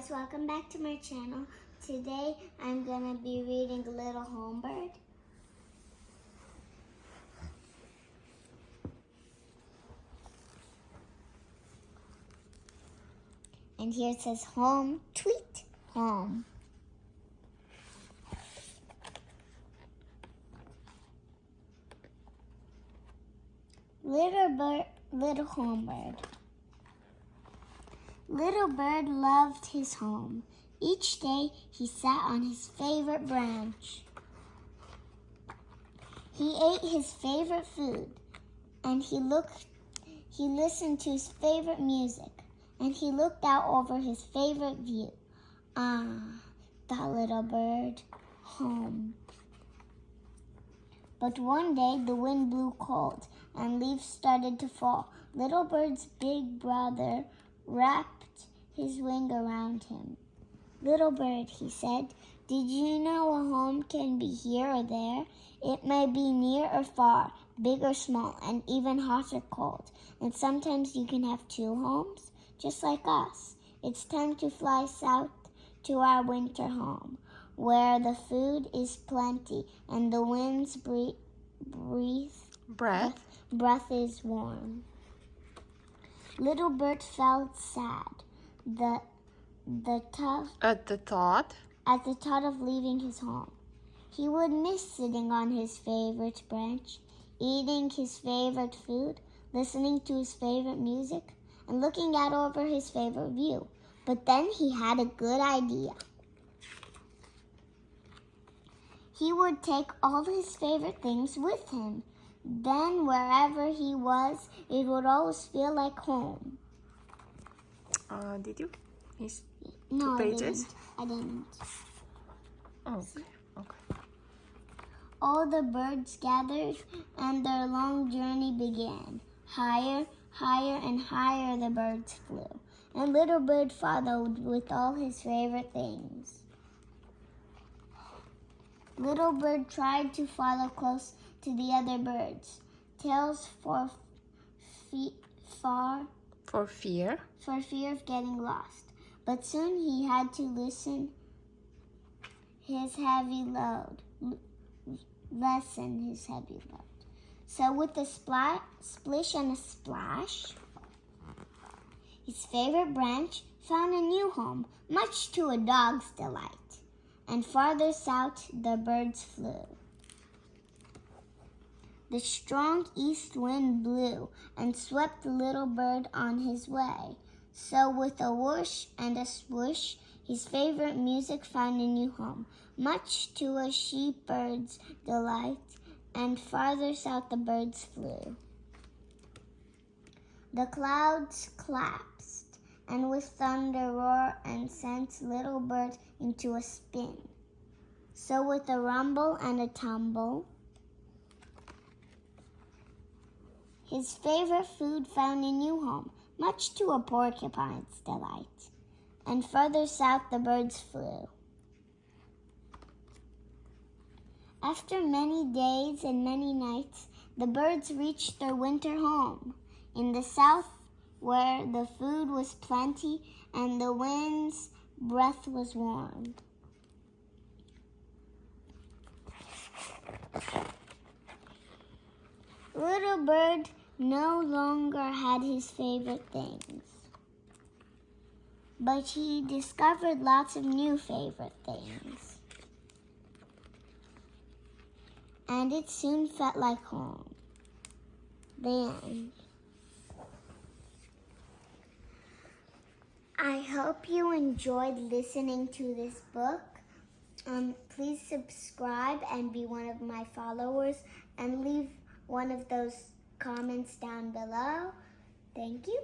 guys, welcome back to my channel. Today I'm going to be reading Little Homebird. And here it says home, tweet, home. Little Homebird. Little bird loved his home. Each day he sat on his favorite branch. He ate his favorite food, and he listened to his favorite music, and he looked out over his favorite view. Ah, thought little bird, home. But one day the wind blew cold, and leaves started to fall. Little bird's big brother wrapped his wing around him. Little bird, he said, did you know a home can be here or there? It may be near or far, big or small, and even hot or cold. And sometimes you can have two homes, just like us. It's time to fly south to our winter home, where the food is plenty and the wind's breath is warm. Little bird felt sad at the thought of leaving his home. He would miss sitting on his favorite branch, eating his favorite food, listening to his favorite music, and looking out over his favorite view. But then he had a good idea. He would take all his favorite things with him. Then wherever he was, it would always feel like home. Did you? It's no, 2 pages? I didn't. Okay. All the birds gathered and their long journey began. Higher, higher, and higher the birds flew. And Little Bird followed with all his favorite things. Little Bird tried to follow close to the other birds, tails for fear of getting lost. But soon he had to lessen his heavy load. So with a splish and a splash, his favorite branch found a new home, much to a dog's delight. And farther south the birds flew. The strong east wind blew and swept the little bird on his way. So with a whoosh and a swoosh, his favorite music found a new home, much to a sheepbird's delight, and farther south the birds flew. The clouds collapsed, and with thunder roar and sent Little Bird into a spin. So with a rumble and a tumble, his favorite food found a new home, much to a porcupine's delight. And further south the birds flew. After many days and many nights, the birds reached their winter home in the south, where the food was plenty and the wind's breath was warm. Little Bird no longer had his favorite things, but he discovered lots of new favorite things. And it soon felt like home. The end. I hope you enjoyed listening to this book. Please subscribe and be one of my followers and leave one of those comments down below. Thank you.